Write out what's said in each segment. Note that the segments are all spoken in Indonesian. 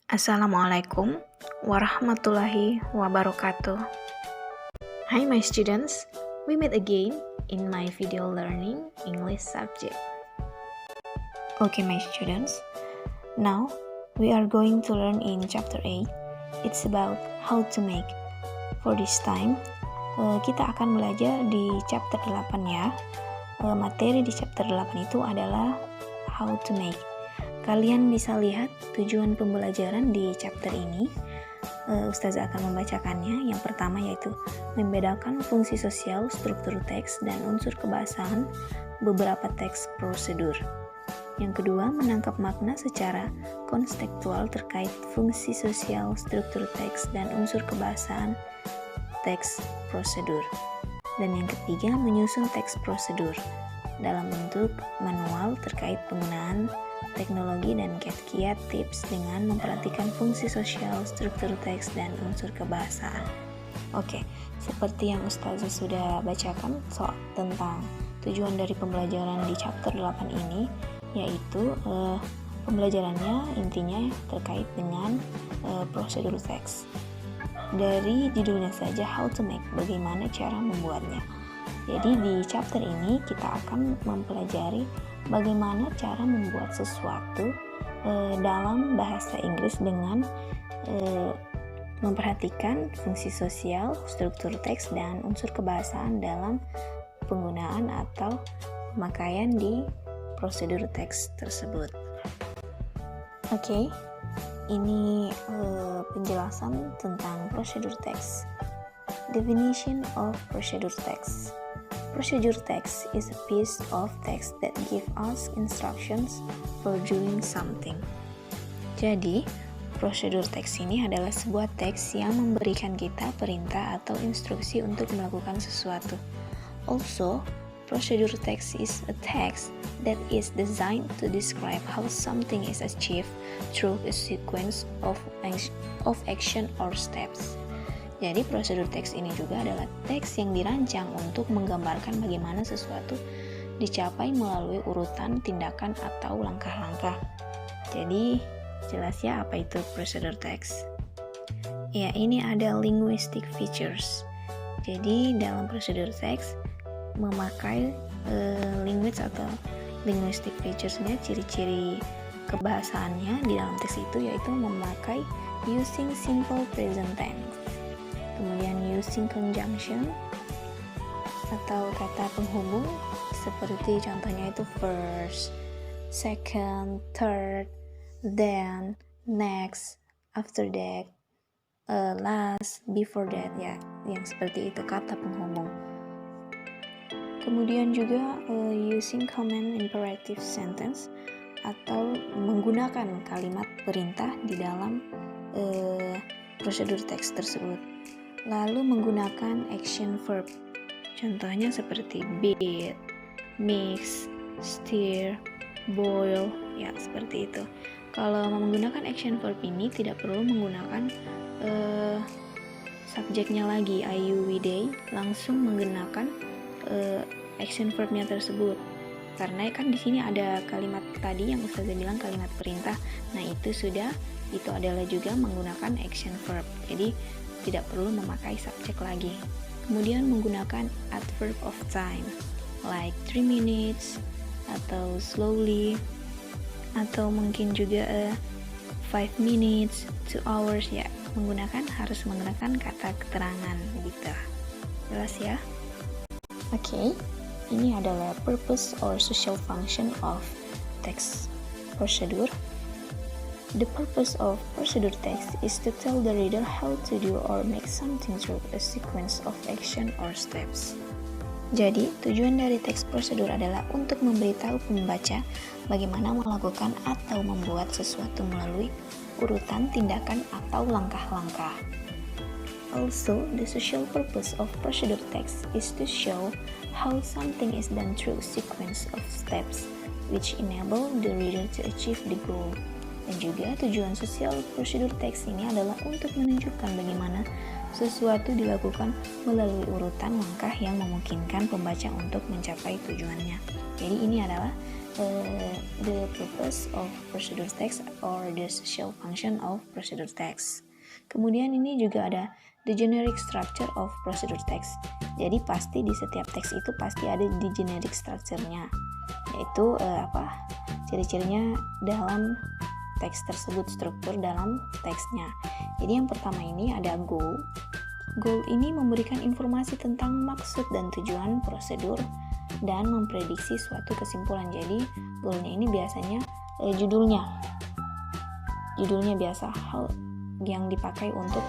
Assalamualaikum warahmatullahi wabarakatuh. Hi my students, we meet again in my video learning English subject. Okay my students, now we are going to learn in chapter 8. It's about how to make. For this time, kita akan belajar di chapter 8 ya. Materi di chapter 8 itu adalah how to make. Kalian bisa lihat tujuan pembelajaran di chapter ini. Ustazah akan membacakannya. Yang pertama yaitu membedakan fungsi sosial, struktur teks, dan unsur kebahasaan beberapa teks prosedur. Yang kedua, menangkap makna secara konstekstual terkait fungsi sosial, struktur teks, dan unsur kebahasaan teks prosedur. Dan yang ketiga, menyusun teks prosedur dalam bentuk manual terkait penggunaan teknologi dan kiat-kiat tips dengan memperhatikan fungsi sosial, struktur teks, dan unsur kebahasaan. Oke, seperti yang Ustazah sudah bacakan tentang tujuan dari pembelajaran di chapter 8 ini, yaitu pembelajarannya intinya terkait dengan prosedur teks. Dari judulnya saja, how to make, bagaimana cara membuatnya. Jadi di chapter ini kita akan mempelajari bagaimana cara membuat sesuatu dalam bahasa Inggris dengan memperhatikan fungsi sosial, struktur teks, dan unsur kebahasaan dalam penggunaan atau pemakaian di prosedur teks tersebut. Oke, ini penjelasan tentang prosedur teks. Definition of procedure text. Procedure text is a piece of text that give us instructions for doing something. Jadi, prosedur teks ini adalah sebuah teks yang memberikan kita perintah atau instruksi untuk melakukan sesuatu. Also, procedure text is a text that is designed to describe how something is achieved through a sequence of action or steps. Jadi prosedur teks ini juga adalah teks yang dirancang untuk menggambarkan bagaimana sesuatu dicapai melalui urutan tindakan atau langkah-langkah. Jadi jelas ya apa itu prosedur teks? Ya, ini ada linguistic features. Jadi dalam prosedur teks memakai language atau linguistic features-nya, ciri-ciri kebahasaannya di dalam teks itu yaitu memakai using simple present tense. Kemudian using conjunction atau kata penghubung seperti contohnya itu first, second, third, then, next, after that, last, before that ya, yang seperti itu kata penghubung. Kemudian juga using command imperative sentence atau menggunakan kalimat perintah di dalam prosedur teks tersebut. Lalu menggunakan action verb, contohnya seperti beat, mix, stir, boil, ya seperti itu. Kalau menggunakan action verb ini tidak perlu menggunakan subjeknya lagi, I, you, we, they, langsung menggunakan action verbnya tersebut. Karena kan di sini ada kalimat tadi yang Ustazah bilang kalimat perintah. Nah itu adalah juga menggunakan action verb. Jadi tidak perlu memakai subjek lagi. Kemudian menggunakan adverb of time, like 3 minutes, atau slowly, atau mungkin juga 5 minutes, 2 hours ya. Harus menggunakan kata keterangan gitu. Jelas ya? Oke, ini adalah purpose or social function of text procedure. The purpose of procedure text is to tell the reader how to do or make something through a sequence of action or steps. Jadi, tujuan dari teks prosedur adalah untuk memberitahu pembaca bagaimana melakukan atau membuat sesuatu melalui urutan tindakan atau langkah-langkah. Also, the social purpose of procedure text is to show how something is done through a sequence of steps which enable the reader to achieve the goal. Dan juga tujuan sosial prosedur teks ini adalah untuk menunjukkan bagaimana sesuatu dilakukan melalui urutan langkah yang memungkinkan pembaca untuk mencapai tujuannya. Jadi ini adalah the purpose of procedure text or the social function of procedure text. Kemudian ini juga ada the generic structure of procedure text. Jadi pasti di setiap teks itu pasti ada di generic structure-nya, yaitu ciri-cirinya dalam teks tersebut, struktur dalam teksnya. Jadi yang pertama ini ada goal. Goal ini memberikan informasi tentang maksud dan tujuan prosedur dan memprediksi suatu kesimpulan. Jadi goalnya ini biasanya judulnya biasa hal yang dipakai untuk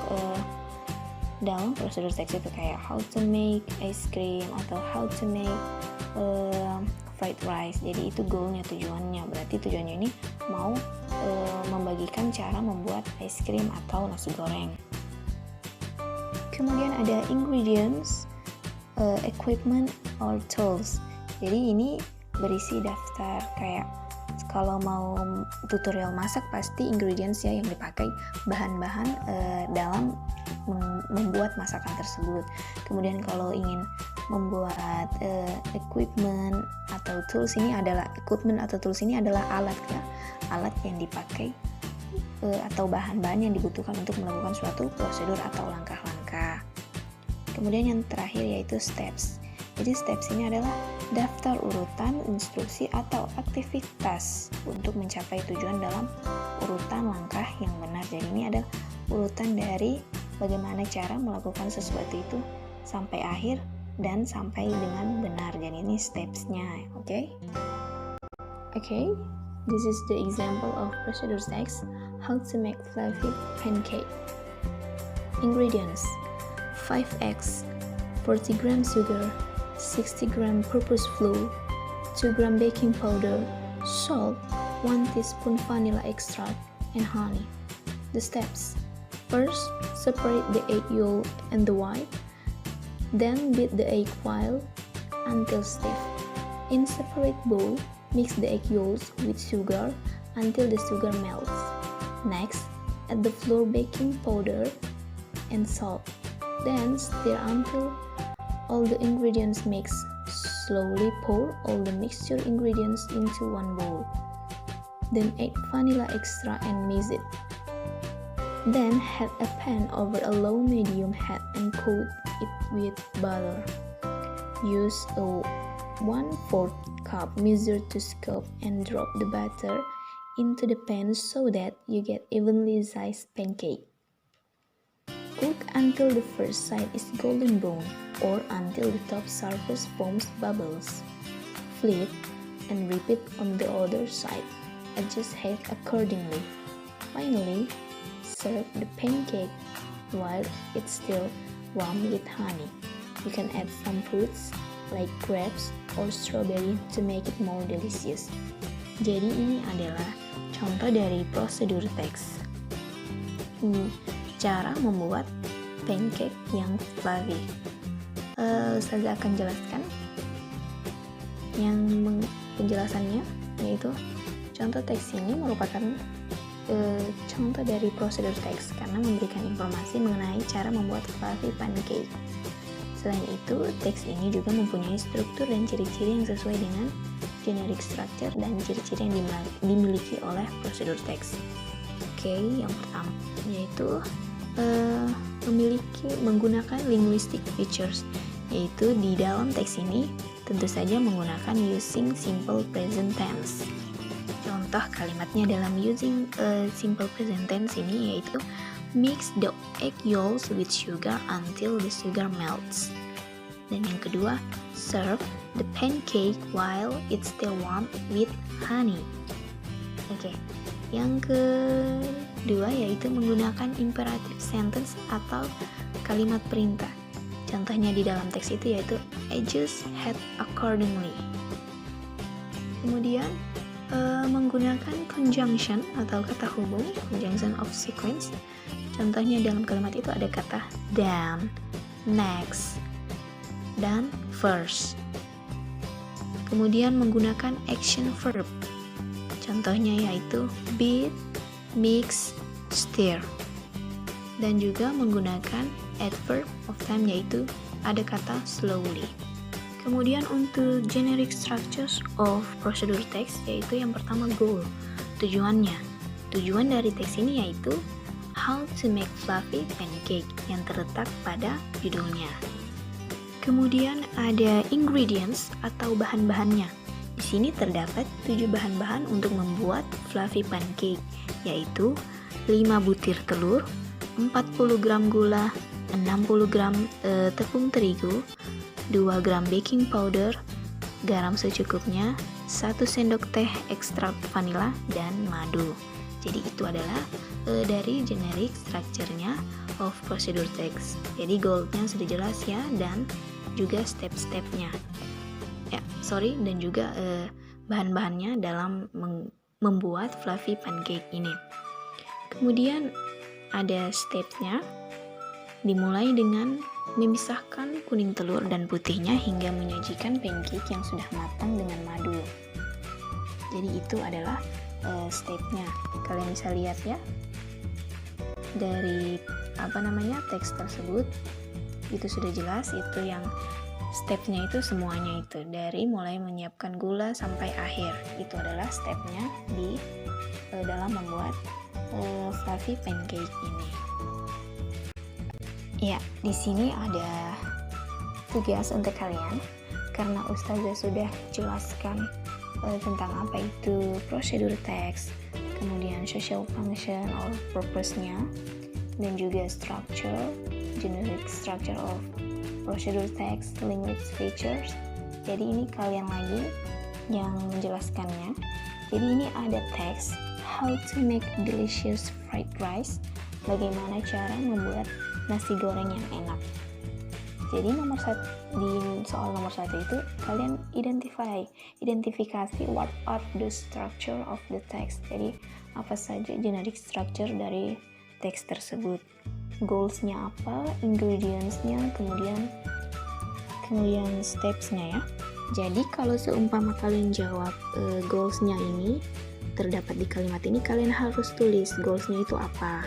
dalam prosedur teks itu kayak how to make ice cream atau how to make fried rice. Jadi itu goalnya, tujuannya. Berarti tujuannya ini mau membagikan cara membuat ice cream atau nasi goreng. Kemudian ada ingredients, equipment or tools. Jadi ini berisi daftar kayak kalau mau tutorial masak pasti ingredients ya yang dipakai, bahan-bahan dalam membuat masakan tersebut. Kemudian kalau ingin membuat equipment atau tools ini adalah alat ya, alat yang dipakai atau bahan-bahan yang dibutuhkan untuk melakukan suatu prosedur atau langkah-langkah. Kemudian yang terakhir yaitu steps. Jadi steps ini adalah daftar urutan instruksi atau aktivitas untuk mencapai tujuan dalam urutan langkah yang benar. Jadi ini ada urutan dari bagaimana cara melakukan sesuatu itu sampai akhir dan sampai dengan benar. Jadi ini steps-nya, oke? Okay, this is the example of procedure text. How to make fluffy pancake. Ingredients: 5 eggs, 40 gram sugar, 60 gram purpose flour, 2 gram baking powder, salt, 1 teaspoon vanilla extract, and honey. The steps: first, separate the egg yolk and the white. Then beat the egg while until stiff. In separate bowl, mix the egg yolks with sugar until the sugar melts. Next, add the flour, baking powder, and salt. Then stir until all the ingredients mix. Slowly pour all the mixture ingredients into one bowl. Then add vanilla extract and mix it. Then heat a pan over a low-medium heat and coat it with butter. Use a 1/4 cup mixer to scoop and drop the butter into the pan so that you get evenly sized pancake. Cook until the first side is golden brown or until the top surface forms bubbles. Flip and repeat on the other side. Adjust heat accordingly. Finally, serve the pancake while it's still warm with honey. You can add some fruits like grapes or strawberry to make it more delicious. Jadi ini adalah contoh dari prosedur teks. Cara membuat pancake yang fluffy. Saya akan jelaskan yang penjelasannya, yaitu contoh teks ini merupakan contoh dari prosedur teks karena memberikan informasi mengenai cara membuat fluffy pancake. Selain itu, teks ini juga mempunyai struktur dan ciri-ciri yang sesuai dengan generic structure dan ciri-ciri yang dimiliki oleh prosedur teks. Oke, yang pertama yaitu menggunakan linguistic features, yaitu di dalam teks ini tentu saja menggunakan using simple present tense. Contoh kalimatnya dalam using simple present tense ini yaitu mix the egg yolks with sugar until the sugar melts. Dan yang kedua, serve the pancake while it's still warm with honey. Oke. Yang kedua yaitu menggunakan imperative sentence atau kalimat perintah. Contohnya di dalam teks itu yaitu adjust heat accordingly. Kemudian menggunakan conjunction atau kata hubung, conjunction of sequence. Contohnya dalam kalimat itu ada kata then, next, dan first. Kemudian menggunakan action verb. Contohnya yaitu beat, mix, stir. Dan juga menggunakan adverb of time yaitu ada kata slowly. Kemudian untuk generic structures of procedure text, yaitu yang pertama goal, tujuannya. Tujuan dari teks ini yaitu How to make fluffy pancake yang terletak pada judulnya. Kemudian ada ingredients atau bahan-bahannya. Di sini terdapat 7 bahan-bahan untuk membuat fluffy pancake, yaitu 5 butir telur, 40 gram gula, 60 gram tepung terigu, 2 gram baking powder, garam secukupnya, 1 sendok teh ekstrak vanila, dan madu. Jadi itu adalah dari generic structure-nya of procedure text. Jadi goal-nya sudah jelas ya, dan juga step-stepnya. Dan juga bahan-bahannya dalam membuat fluffy pancake ini. Kemudian ada stepnya, dimulai dengan memisahkan kuning telur dan putihnya hingga menyajikan pancake yang sudah matang dengan madu. Jadi itu adalah stepnya. Kalian bisa lihat ya dari teks tersebut, itu sudah jelas. Itu yang stepnya itu semuanya, itu dari mulai menyiapkan gula sampai akhir, itu adalah stepnya di dalam membuat fluffy pancake ini. Ya, di sini ada tugas untuk kalian, karena Ustazah sudah jelaskan tentang apa itu procedure text, kemudian social function or purpose-nya, dan juga structure, generic structure of procedure text, linguistic features. Jadi ini kalian lagi yang menjelaskannya. Jadi ini ada teks how to make delicious fried rice, bagaimana cara membuat nasi goreng yang enak. Jadi di soal nomor 1 itu kalian identifikasi what are the structure of the text. Jadi apa saja generic structure dari teks tersebut, goals-nya apa, ingredients-nya, kemudian steps-nya ya. Jadi kalau seumpama kalian jawab goals-nya ini terdapat di kalimat ini, kalian harus tulis goals-nya itu apa.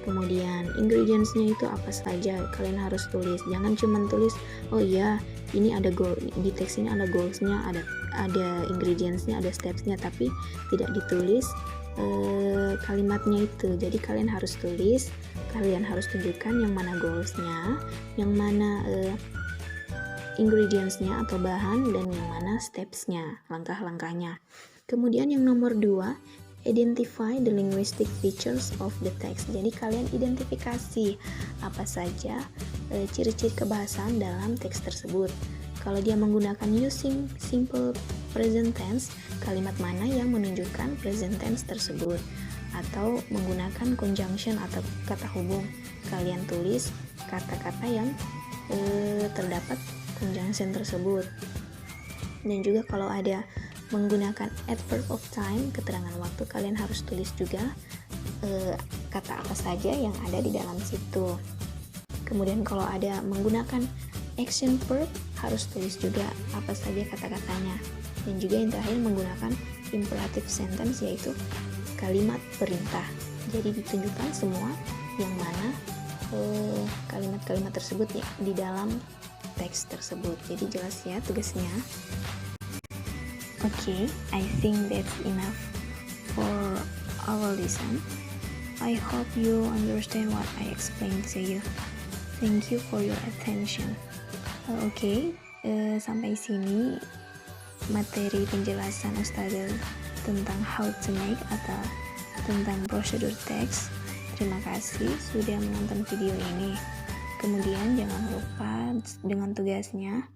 Kemudian ingredients-nya itu apa saja, kalian harus tulis. Jangan cuma tulis, oh iya ini ada goal, di teks ini ada goals-nya, ada ingredients-nya, ada steps-nya, tapi tidak ditulis kalimatnya itu. Jadi kalian harus tulis, kalian harus tunjukkan yang mana goals-nya, yang mana ingredients-nya atau bahan, dan yang mana steps-nya, langkah-langkahnya. Kemudian yang nomor 2, identify the linguistic features of the text. Jadi kalian identifikasi apa saja ciri-ciri kebahasaan dalam teks tersebut. Kalau dia menggunakan using simple present tense, kalimat mana yang menunjukkan present tense tersebut, atau menggunakan conjunction atau kata hubung, kalian tulis kata-kata yang terdapat conjunction tersebut. Dan juga kalau ada menggunakan adverb of time, keterangan waktu, kalian harus tulis juga kata apa saja yang ada di dalam situ. Kemudian kalau ada menggunakan action verb, harus tulis juga apa saja kata-katanya. Dan juga yang terakhir menggunakan imperative sentence, yaitu kalimat perintah. Jadi ditunjukkan semua yang mana kalimat-kalimat tersebut ya di dalam teks tersebut. Jadi jelas ya tugasnya. Okay, I think that's enough for our lesson. I hope you understand what I explained to you. Thank you for your attention. Sampai sini materi penjelasan Ustazah tentang how to make atau tentang procedure text. Terima kasih sudah menonton video ini. Kemudian jangan lupa dengan tugasnya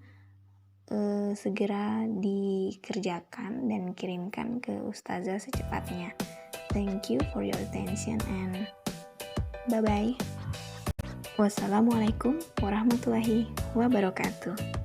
segera dikerjakan dan kirimkan ke Ustazah secepatnya. Thank you for your attention and bye-bye. Wassalamualaikum warahmatullahi wabarakatuh.